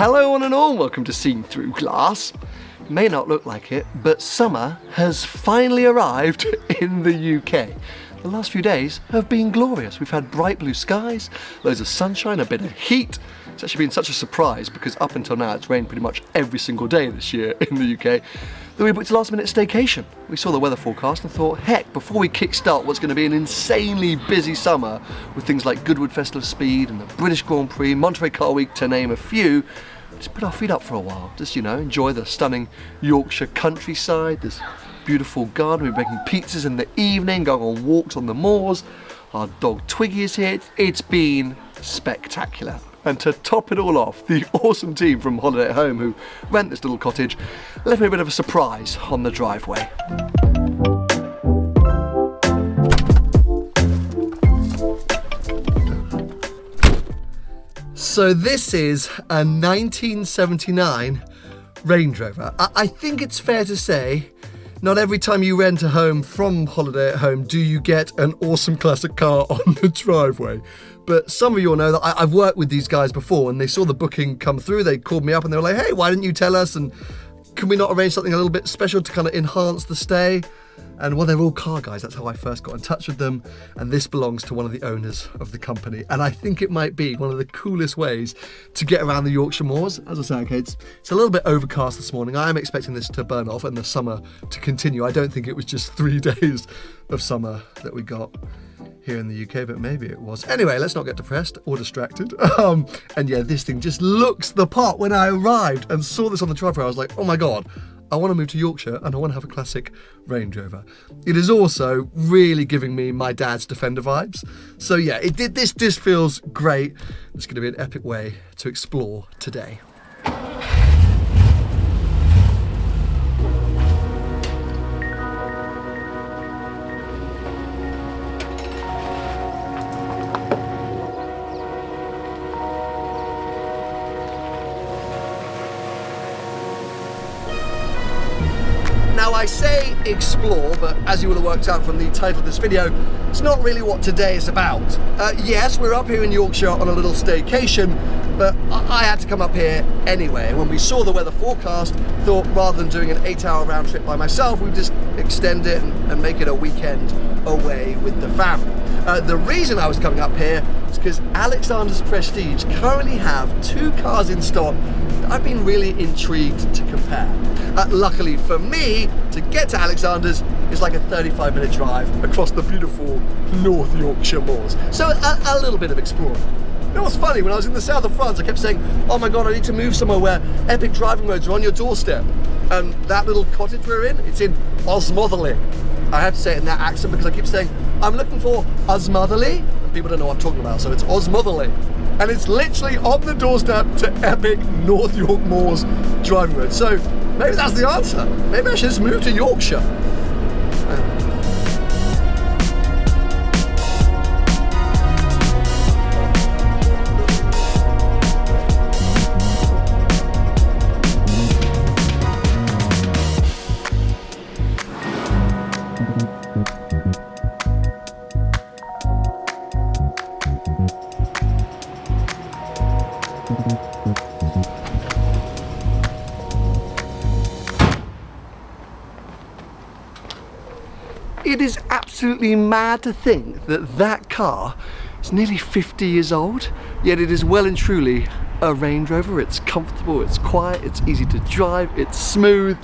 Hello one and all, welcome to Seen Through Glass. It may not look like it, but summer has finally arrived in the UK. The last few days have been glorious. We've had bright blue skies, loads of sunshine, a bit of heat. It's actually been such a surprise because up until now it's rained pretty much every single day this year in the UK that we booked a last minute staycation. We saw the weather forecast and thought, heck, before we kickstart what's going to be an insanely busy summer with things like Goodwood Festival of Speed and the British Grand Prix, Monterey Car Week to name a few, just put our feet up for a while. Just, enjoy the stunning Yorkshire countryside, this beautiful garden. We're making pizzas in the evening, going on walks on the moors. Our dog Twiggy is here. It's been spectacular. And to top it all off, the awesome team from Holiday at Home who rent this little cottage left me a bit of a surprise on the driveway. So this is a 1979 Range Rover. I think it's fair to say not every time you rent a home from Holiday at Home do you get an awesome classic car on the driveway. But some of you all know that I've worked with these guys before and they saw the booking come through, they called me up and they were like, hey, why didn't you tell us? And can we not arrange something a little bit special to kind of enhance the stay? And well, they're all car guys, that's how I first got in touch with them. And this belongs to one of the owners of the company. And I think it might be one of the coolest ways to get around the Yorkshire moors. As I say, okay, it's a little bit overcast this morning. I am expecting this to burn off and the summer to continue. I don't think it was just 3 days of summer that we got here in the UK, but maybe it was. Anyway, let's not get depressed or distracted. And yeah, this thing just looks the part. When I arrived and saw this on the driveway, I was like, oh my God, I want to move to Yorkshire and I want to have a classic Range Rover. It is also really giving me my dad's Defender vibes. So yeah, this feels great. It's going to be an epic way to explore today. Now I say explore, but as you will have worked out from the title of this video, it's not really what today is about. Yes, we're up here in Yorkshire on a little staycation, but I had to come up here anyway. When we saw the weather forecast, thought rather than doing an 8-hour round trip by myself, we'd just extend it and make it a weekend away with the family. The reason I was coming up here is because Alexander's Prestige currently have 2 cars in stock that I've been really intrigued to compare. Luckily for me, to get to Alexander's is like a 35-minute drive across the beautiful North Yorkshire moors. So a little bit of exploring. You know what's funny? When I was in the south of France, I kept saying, oh my God, I need to move somewhere where epic driving roads are on your doorstep. And that little cottage we're in, it's in Osmotherley. I have to say it in that accent because I keep saying, I'm looking for Osmotherley. And people don't know what I'm talking about, so it's Osmotherley. And it's literally on the doorstep to epic North York moors driving roads. So maybe that's the answer. Maybe I should just move to Yorkshire. It is absolutely mad to think that that car is nearly 50 years old, yet it is well and truly a Range Rover. It's comfortable, it's quiet, it's easy to drive, it's smooth.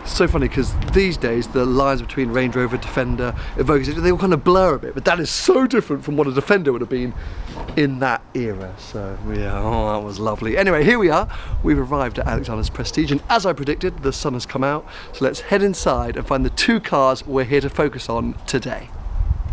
It's so funny because these days the lines between Range Rover, Defender, Evoque, they all kind of blur a bit, but that is so different from what a Defender would have been in that era. So yeah, oh, that was lovely. Anyway, here we are. We've arrived at Alexander's Prestige, and as I predicted, the sun has come out. So let's head inside and find the 2 cars we're here to focus on today.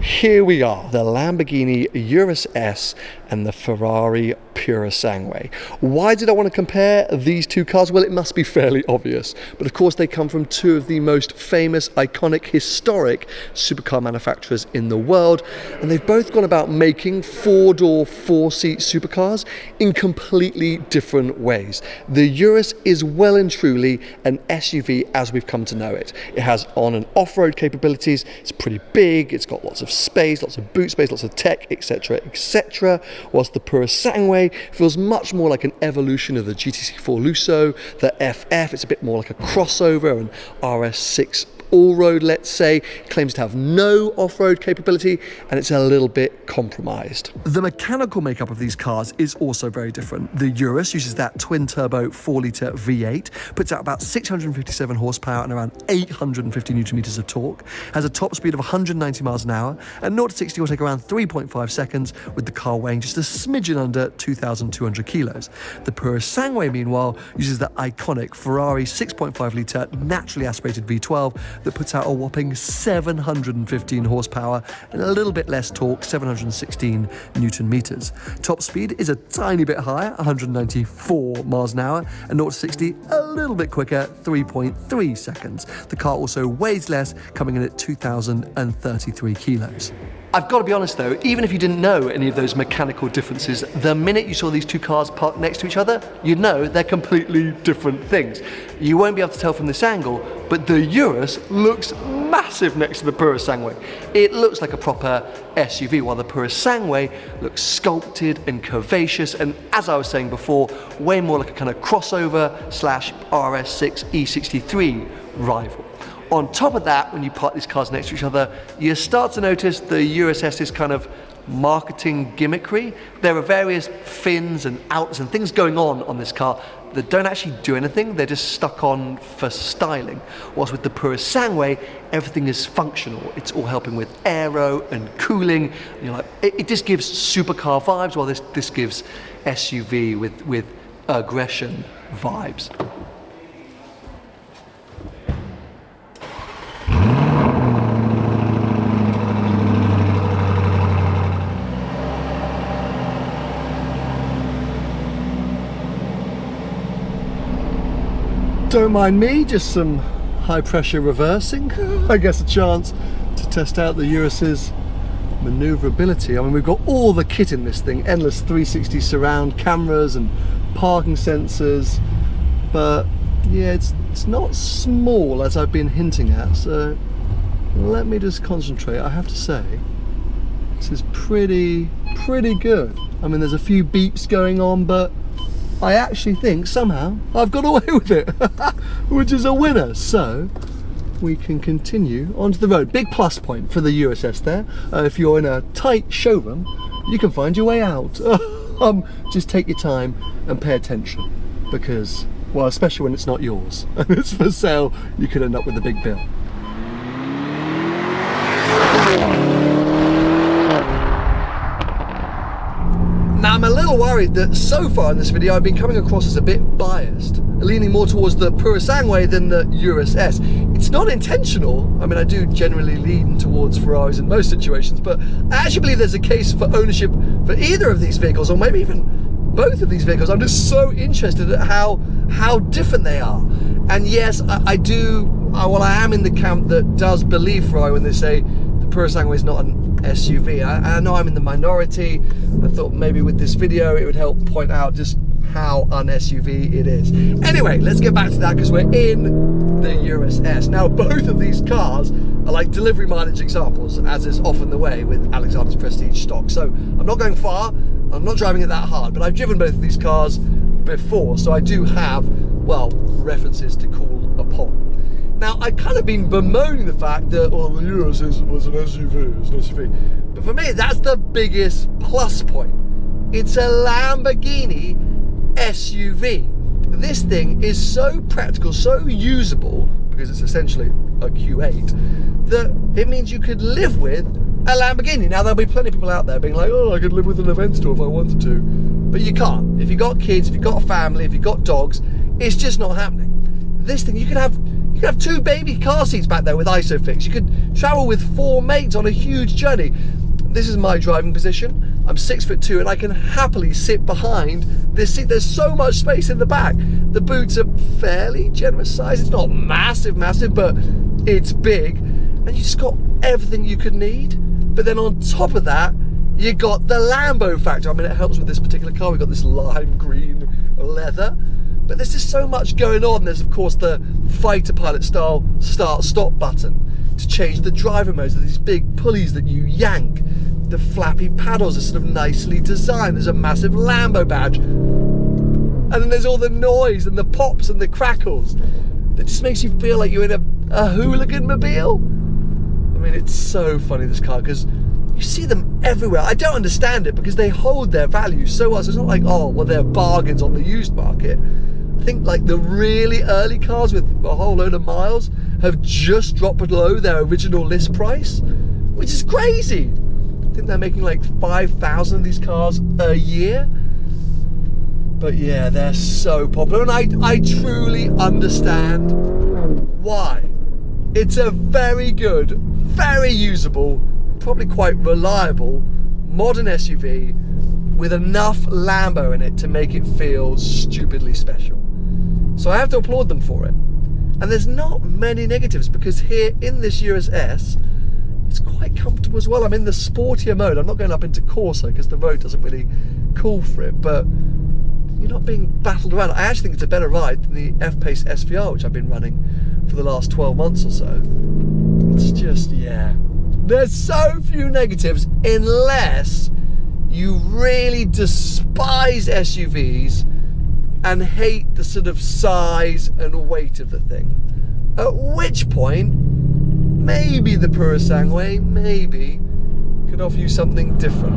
Here we are, the Lamborghini Urus S and the Ferrari Purosangue. Why did I want to compare these 2 cars? Well, it must be fairly obvious, but of course they come from 2 of the most famous, iconic, historic supercar manufacturers in the world, and they've both gone about making 4-door, 4-seat supercars in completely different ways. The Urus is well and truly an SUV as we've come to know it. It has on and off-road capabilities, it's pretty big, it's got lots of of space, lots of boot space, lots of tech, etc, etc, whilst the Purosangue feels much more like an evolution of the GT4 Lusso, the FF. It's a bit more like a crossover, an RS6 all-road, let's say. Claims to have no off-road capability, and it's a little bit compromised. The mechanical makeup of these cars is also very different. The Urus uses that twin-turbo 4-litre V8, puts out about 657 horsepower and around 850 newton meters of torque, has a top speed of 190 miles an hour, and 0 to 60 will take around 3.5 seconds, with the car weighing just a smidgen under 2,200 kilos. The Purosangue, meanwhile, uses the iconic Ferrari 6.5-litre naturally aspirated V12 that puts out a whopping 715 horsepower and a little bit less torque, 716 newton meters. Top speed is a tiny bit higher, 194 miles an hour, and 0 to 60 a little bit quicker, 3.3 seconds. The car also weighs less, coming in at 2,033 kilos. I've got to be honest though, even if you didn't know any of those mechanical differences, the minute you saw these two cars parked next to each other, you'd know they're completely different things. You won't be able to tell from this angle, but the Urus looks massive next to the Purosangue. It looks like a proper SUV, while the Purosangue looks sculpted and curvaceous, and as I was saying before, way more like a kind of crossover slash RS6 E63 rival. On top of that, when you park these cars next to each other, you start to notice the Urus S's kind of marketing gimmickry. There are various fins and outlets and things going on this car that don't actually do anything. They're just stuck on for styling. Whilst with the Purosangue, everything is functional. It's all helping with aero and cooling. You know, like, it just gives supercar vibes, while this gives SUV with aggression vibes. Don't mind me, just some high pressure reversing. I guess a chance to test out the Urus's maneuverability. I mean, we've got all the kit in this thing, endless 360 surround cameras and parking sensors, but yeah, it's not small as I've been hinting at, so let me just concentrate. I have to say, this is pretty good. I mean, there's a few beeps going on, but I actually think somehow I've got away with it, which is a winner. So we can continue onto the road. Big plus point for the Urus S there. If you're in a tight showroom, you can find your way out. Just take your time and pay attention, because, well, especially when it's not yours and it's for sale, you could end up with a big bill. Now, I'm a little worried that so far in this video I've been coming across as a bit biased, leaning more towards the Purosangue than the Urus S. It's not intentional. I mean, I do generally lean towards Ferraris in most situations, but I actually believe there's a case for ownership for either of these vehicles, or maybe even both of these vehicles. I'm just so interested at how different they are. And yes, I am in the camp that does believe Ferrari when they say the Purosangue is not an SUV. I know I'm in the minority. I thought maybe with this video it would help point out just how un-SUV it is. Anyway, let's get back to that, because we're in the Urus S. Now, both of these cars are like delivery mileage examples, as is often the way with Alexander's Prestige stock. So I'm not going far, I'm not driving it that hard, but I've driven both of these cars before, so I do have, well, references to call upon. Now, I've kind of been bemoaning the fact that, well, the Urus was an SUV, it's an SUV. But for me, that's the biggest plus point. It's a Lamborghini SUV. This thing is so practical, so usable, because it's essentially a Q8, that it means you could live with a Lamborghini. Now, there'll be plenty of people out there being like, oh, I could live with an Aventador if I wanted to. But you can't. If you've got kids, if you've got a family, if you've got dogs, it's just not happening. This thing, you could have 2 baby car seats back there with ISOFIX. You could travel with 4 mates on a huge journey. This is my driving position. I'm 6'2", and I can happily sit behind this seat. There's so much space in the back. The boots are fairly generous size. It's not massive, but it's big. And you just got everything you could need. But then on top of that, you got the Lambo factor. I mean, it helps with this particular car. We've got this lime green leather. But there's just so much going on. There's, of course, the fighter pilot style start-stop button to changed the driver modes. There's these big pulleys that you yank. The flappy paddles are sort of nicely designed. There's a massive Lambo badge. And then there's all the noise and the pops and the crackles that just makes you feel like you're in a hooligan-mobile. I mean, it's so funny, this car, because you see them everywhere. I don't understand it because they hold their value so well. So it's not like, oh, well, they're bargains on the used market. I think like the really early cars with a whole load of miles have just dropped below their original list price, which is crazy. I think they're making like 5,000 of these cars a year. But yeah, they're so popular, and I truly understand why. It's a very good, very usable, probably quite reliable modern SUV with enough Lambo in it to make it feel stupidly special. So I have to applaud them for it. And there's not many negatives, because here in this Urus S, it's quite comfortable as well. I'm in the sportier mode. I'm not going up into Corsa because the road doesn't really call for it, but you're not being battled around. I actually think it's a better ride than the F-Pace SVR, which I've been running for the last 12 months or so. It's just, yeah. There's so few negatives unless you really despise SUVs and hate the sort of size and weight of the thing. At which point, maybe the Purosangue, maybe, could offer you something different.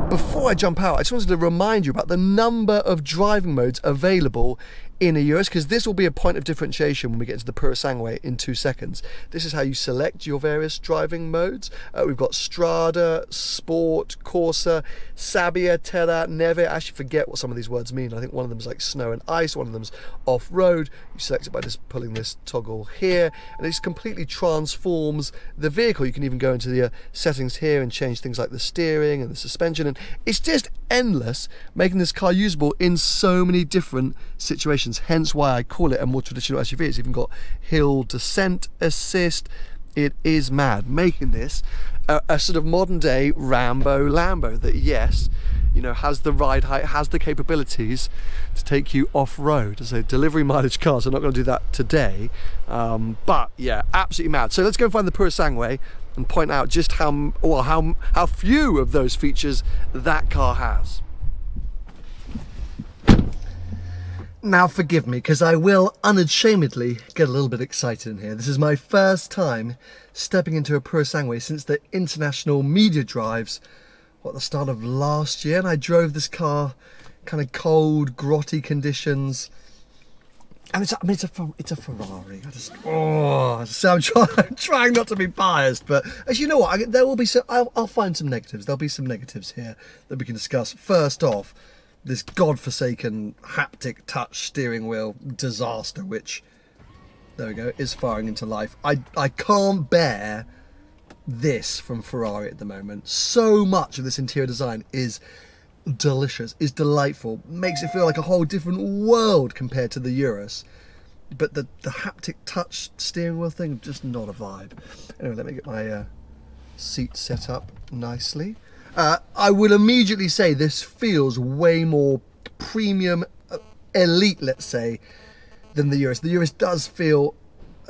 Before I jump out, I just wanted to remind you about the number of driving modes available in a Urus, because this will be a point of differentiation when we get into the Purosangue in 2 seconds. This is how you select your various driving modes. We've got Strada, Sport, Corsa, Sabbia, Terra, Neve. I actually forget what some of these words mean. I think one of them is like snow and ice, one of them's off-road. You select it by just pulling this toggle here, and it just completely transforms the vehicle. You can even go into the settings here and change things like the steering and the suspension, and it's just endless, making this car usable in so many different situations. Hence why I call it a more traditional SUV. It's even got hill descent assist. It is mad, making this a sort of modern day Rambo Lambo that, yes, you know, has the ride height, has the capabilities to take you off-road. As a delivery mileage car, so I'm not going to do that today. But yeah, absolutely mad. So let's go and find the Purosangue and point out just how few of those features that car has. Now forgive me, because I will unashamedly get a little bit excited in here. This is my first time stepping into a Purosangue since the international media drives at the start of last year, and I drove this car kind of cold, grotty conditions. And it's a Ferrari. I'm trying not to be biased, but as you know what, there will be some. I'll find some negatives. There'll be some negatives here that we can discuss. First off, this godforsaken haptic touch steering wheel disaster, which, there we go, is firing into life. I can't bear this from Ferrari at the moment. So much of this interior design is delicious, is delightful, makes it feel like a whole different world compared to the Urus. But the haptic touch steering wheel thing, just not a vibe. Anyway, let me get my seat set up nicely. I would immediately say this feels way more premium, elite, let's say, than the Urus. The Urus does feel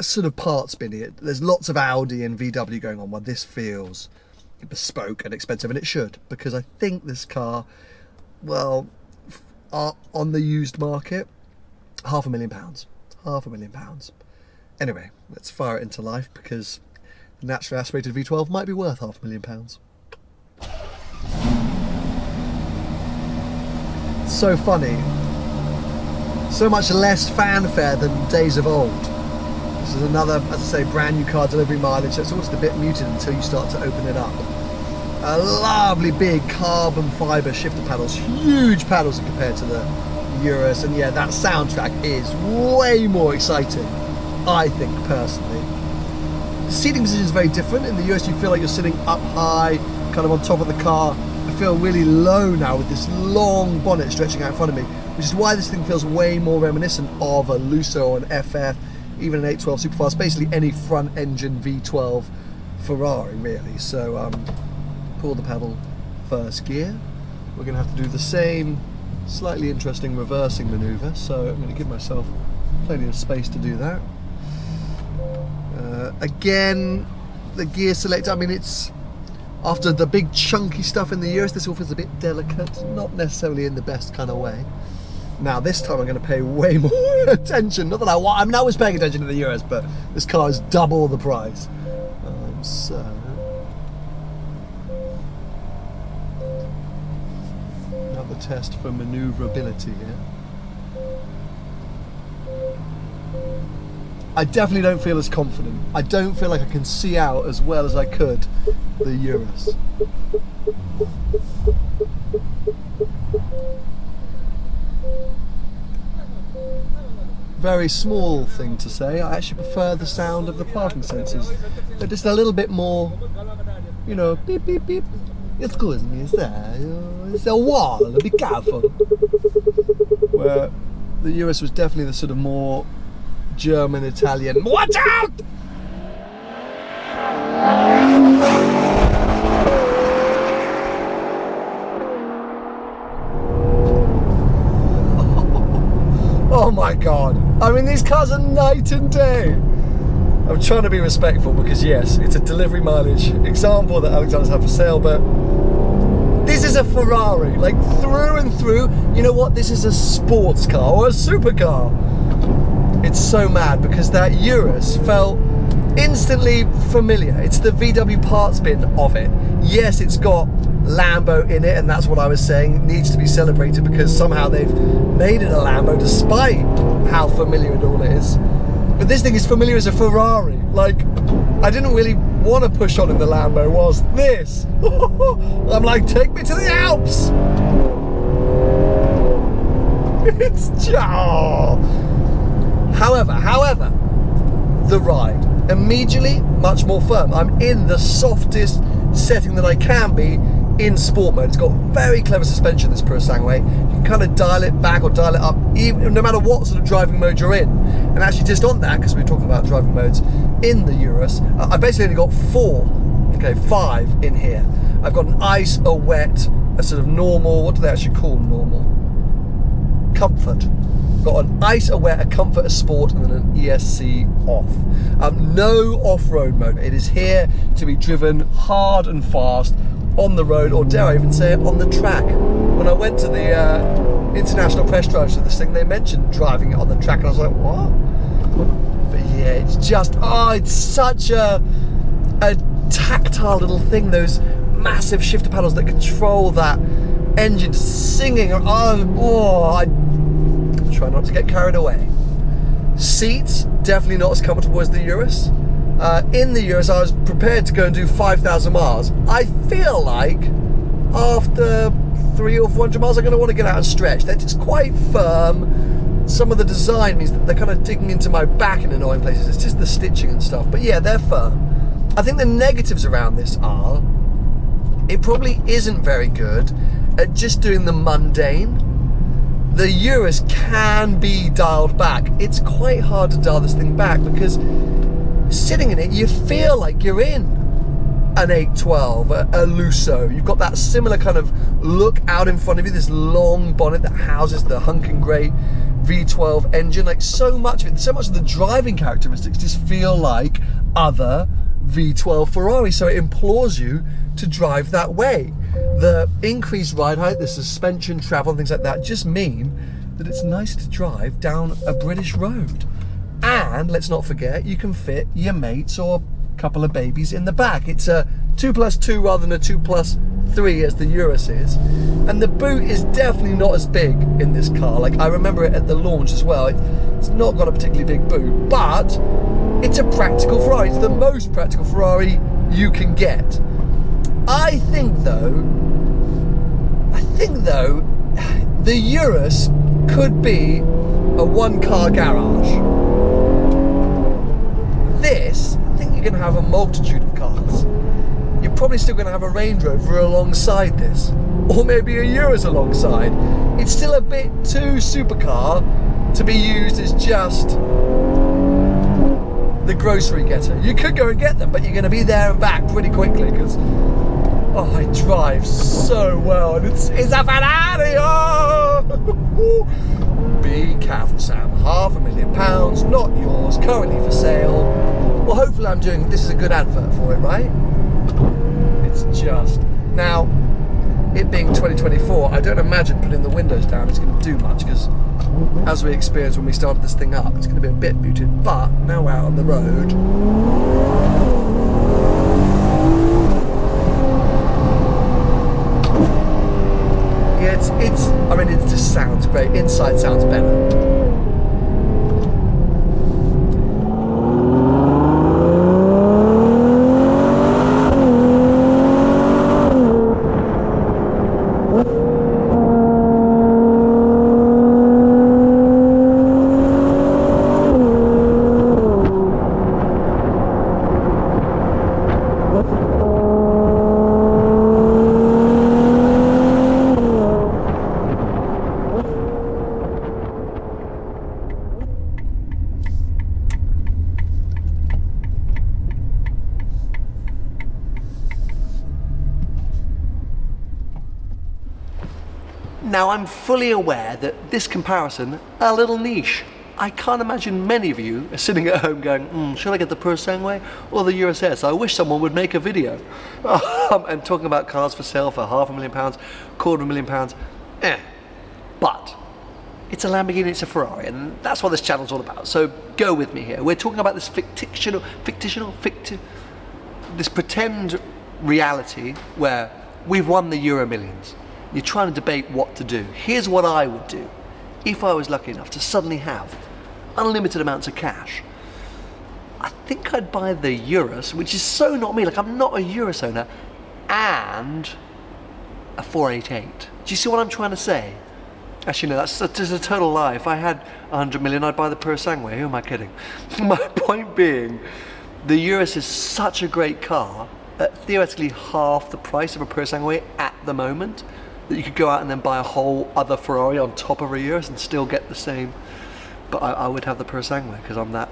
sort of part spinny. There's lots of Audi and VW going on, while this feels bespoke and expensive, and it should, because I think this car, well, on the used market, £500,000. £500,000. Anyway, let's fire it into life, because the naturally aspirated V12 might be worth £500,000. So funny. So much less fanfare than days of old. This is another, as I say, brand new car, delivery mileage, so it's almost a bit muted until you start to open it up. A lovely big carbon fibre shifter paddles, huge paddles compared to the Urus, and yeah, that soundtrack is way more exciting, I think, personally. The seating position is very different. In the Urus, you feel like you're sitting up high, kind of on top of the car. I feel really low now with this long bonnet stretching out in front of me, which is why this thing feels way more reminiscent of a Lusso or an FF. even an 812 superfast, basically any front engine V12 Ferrari really. So pull the pedal, first gear. We're going to have to do the same slightly interesting reversing manoeuvre, so I'm going to give myself plenty of space to do that. Again, the gear select, I mean, it's after the big chunky stuff in the Urus, this all feels a bit delicate, not necessarily in the best kind of way. Now this time I'm going to pay way more attention, not that I'm always paying attention to the Urus, but this car is double the price. So another test for manoeuvrability here. I definitely don't feel as confident. I don't feel like I can see out as well as I could the Urus. Very small thing to say. I actually prefer the sound of the parking sensors. They're just a little bit more, you know, beep beep beep. Excuse me, it's a wall, be careful. Where the Urus was definitely the sort of more German, Italian, watch out! Oh my god. I mean, these cars are night and day. I'm trying to be respectful because yes, it's a delivery mileage example that Alexander's had for sale, but this is a Ferrari, like through and through. You know what? This is a sports car or a supercar. It's so mad because that Urus felt instantly familiar. It's the VW parts bin of it. Yes, it's got Lambo in it, and that's what I was saying, it needs to be celebrated because somehow they've made it a Lambo despite how familiar it all is. But this thing is familiar as a Ferrari. Like, I didn't really want to push on in the Lambo, was this. I'm like, take me to the Alps. It's just... However, the ride, immediately much more firm. I'm in the softest setting that I can be in sport mode. It's got very clever suspension, this Purosangue. You can kind of dial it back or dial it up, even no matter what sort of driving mode you're in. And actually just on that, because we were talking about driving modes in the Urus, I basically only got 5 in here. I've got an ice, a wet, a sort of normal, what do they actually call normal? Comfort. Got an ice, a wet, a comfort, a sport, and then an ESC off. No off-road mode. It is here to be driven hard and fast on the road, or dare I even say it, on the track. When I went to the international press drives for this thing, they mentioned driving it on the track, and I was like, what? But yeah, it's just, it's such a tactile little thing, those massive shifter paddles that control that engine singing. I try not to get carried away. Seats, definitely not as comfortable as the Urus. In the Urus, I was prepared to go and do 5,000 miles. I feel like after 300 or 400 miles, I'm going to want to get out and stretch. They're just quite firm. Some of the design means that they're kind of digging into my back in annoying places. It's just the stitching and stuff. But yeah, they're firm. I think the negatives around this are, it probably isn't very good at just doing the mundane. The Urus can be dialed back. It's quite hard to dial this thing back because sitting in it, you feel like you're in an 812, a Lusso. You've got that similar kind of look out in front of you, this long bonnet that houses the hunking grey V12 engine. Like so much of the driving characteristics just feel like other V12 Ferrari. So it implores you to drive that way. The increased ride height, the suspension, travel, and things like that just mean that it's nice to drive down a British road. And let's not forget, you can fit your mates or a couple of babies in the back. It's a 2+2 rather than a 2+3 as the Urus is. And the boot is definitely not as big in this car. Like, I remember it at the launch as well. It's not got a particularly big boot, but it's a practical Ferrari. It's the most practical Ferrari you can get. I think though, the Urus could be a one-car garage. This, I think you're going to have a multitude of cars. You're probably still going to have a Range Rover alongside this, or maybe a Urus alongside. It's still a bit too supercar to be used as just the grocery getter. You could go and get them, but you're going to be there and back pretty quickly because, oh, it drives so well, and it's a Ferrari. Oh! Be careful, Sam. £500,000, not yours, currently for sale. Well, hopefully I'm doing, this is a good advert for it, right? It's just, now, it being 2024, I don't imagine putting the windows down is going to do much, because as we experienced when we started this thing up, it's going to be a bit muted, but now we're out on the road. Yeah, I mean, it just sounds great. Inside sounds better. Now, I'm fully aware that this comparison, a little niche. I can't imagine many of you are sitting at home going, should I get the Purosangue or the Urus S? I wish someone would make a video. And talking about cars for sale for £500,000, £250,000, But it's a Lamborghini, it's a Ferrari, and that's what this channel's all about. So go with me here. We're talking about this this pretend reality where we've won the Euro Millions. You're trying to debate what to do. Here's what I would do if I was lucky enough to suddenly have unlimited amounts of cash. I think I'd buy the Urus, which is so not me, like I'm not a Urus owner, and a 488. Do you see what I'm trying to say? Actually, no, that's just a total lie. If I had 100 million, I'd buy the Purosangue. Who am I kidding? My point being, the Urus is such a great car at theoretically half the price of a Purosangue at the moment, that you could go out and then buy a whole other Ferrari on top of a Urus and still get the same. But I would have the Purosangue because I'm that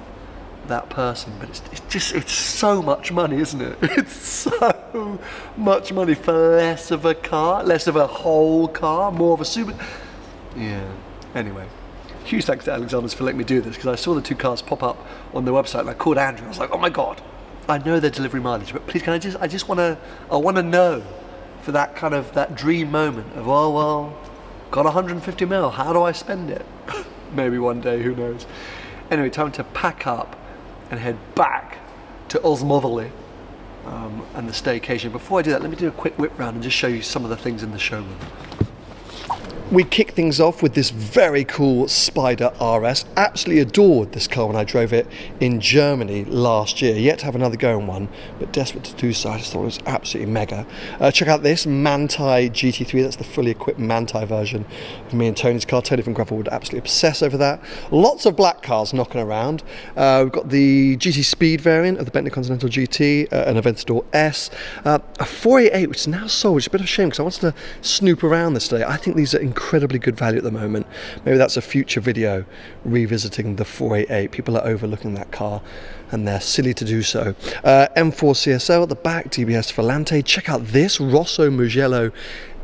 person. But it's so much money, isn't it? It's so much money for less of a car, less of a whole car, more of a super. Yeah. Anyway, huge thanks to Alexander's for letting me do this, because I saw the two cars pop up on their website and I called Andrew. I was like, oh my god, I know their delivery mileage, but please, can I want to know. For that kind of, that dream moment of, oh well, got 150 mil, how do I spend it? Maybe one day, who knows. Anyway, time to pack up and head back to Osmotherley and the staycation. Before I do that, let me do a quick whip round and just show you some of the things in the showroom. We kick things off with this very cool Spider RS. Absolutely adored this car when I drove it in Germany last year. Yet to have another go on one, but desperate to do so. I just thought it was absolutely mega. Check out this Manti GT3. That's the fully equipped Manti version of me and Tony's car. Tony from Gravel would absolutely obsess over that. Lots of black cars knocking around. We've got the GT Speed variant of the Bentley Continental GT, an Aventador S, a 488, which is now sold, which is a bit of a shame because I wanted to snoop around this today. I think these are incredibly good value at the moment. Maybe that's a future video revisiting the 488. People are overlooking that car and they're silly to do so. M4 CSL at the back, DBS Volante. Check out this Rosso Mugello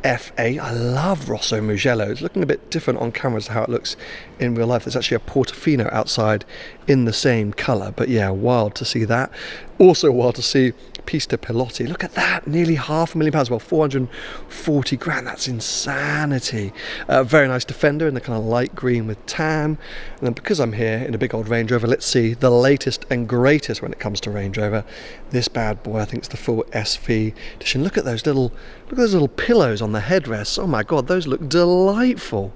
F8. I love Rosso Mugello. It's looking a bit different on camera to how it looks in real life. There's actually a Portofino outside in the same colour, but yeah, wild to see that. Also wild to see Pista Pilotti. Look at that, nearly £500,000, well, 440 grand. That's insanity. Very nice Defender in the kind of light green with tan. And then because I'm here in a big old Range Rover, let's see the latest and greatest when it comes to Range Rover. This bad boy, I think it's the full SV edition. Look at those little pillows on the headrests. Oh my god, those look delightful.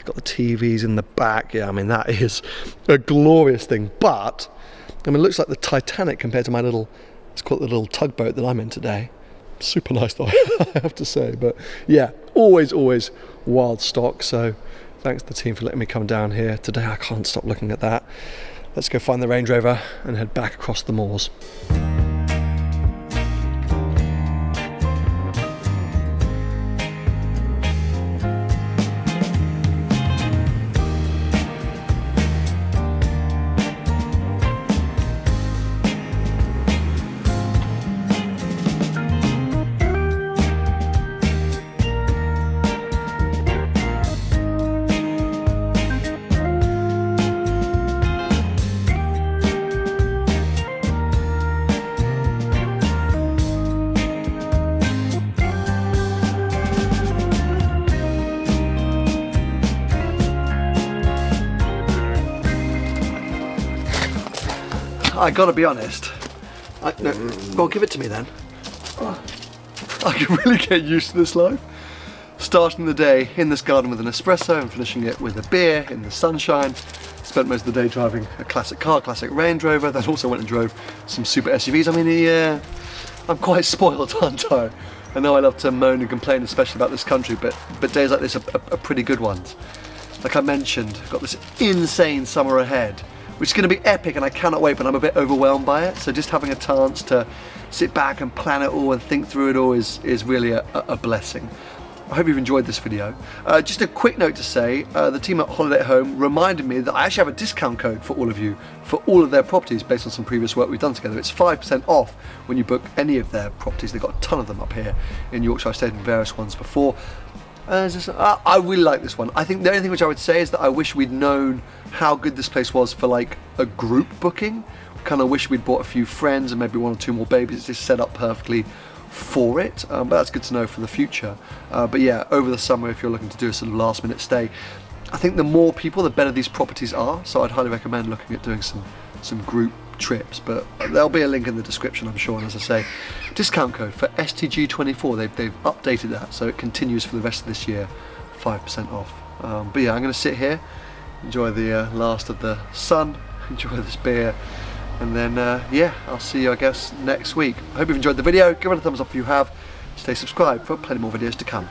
Got the TVs in the back. Yeah, I mean, that is a glorious thing. But I mean, it looks like the Titanic compared to my little, let's call it the little tugboat that I'm in today. Super nice though, I have to say. But yeah, always wild stock. So thanks to the team for letting me come down here today. I can't stop looking at that. Let's go find the Range Rover and head back across the moors. I gotta be honest. No, well, give it to me then. I can really get used to this life. Starting the day in this garden with an espresso and finishing it with a beer in the sunshine. Spent most of the day driving a classic car, classic Range Rover. Then also went and drove some super SUVs. I mean, yeah, I'm quite spoiled, aren't I? I know I love to moan and complain, especially about this country, but days like this are pretty good ones. Like I mentioned, I've got this insane summer ahead, which is going to be epic and I cannot wait, but I'm a bit overwhelmed by it. So just having a chance to sit back and plan it all and think through it all is really a blessing. I hope you've enjoyed this video. Just a quick note to say, the team at Holiday at Home reminded me that I actually have a discount code for all of you for all of their properties based on some previous work we've done together. It's 5% off when you book any of their properties. They've got a ton of them up here in Yorkshire. I've stayed in various ones before. I really like this one. I think the only thing which I would say is that I wish we'd known how good this place was for like a group booking. Kind of wish we'd brought a few friends and maybe 1 or 2 more babies. It's just set up perfectly for it, but that's good to know for the future. But yeah, over the summer, if you're looking to do a sort of last minute stay, I think the more people, the better these properties are. So I'd highly recommend looking at doing some group trips, but there'll be a link in the description, I'm sure. And as I say, discount code for STG24, they've updated that, so it continues for the rest of this year, 5% off. But yeah, I'm going to sit here, enjoy the last of the sun, enjoy this beer, and then yeah, I'll see you, I guess, next week. I hope you've enjoyed the video. Give it a thumbs up if you have. Stay subscribed for plenty more videos to come.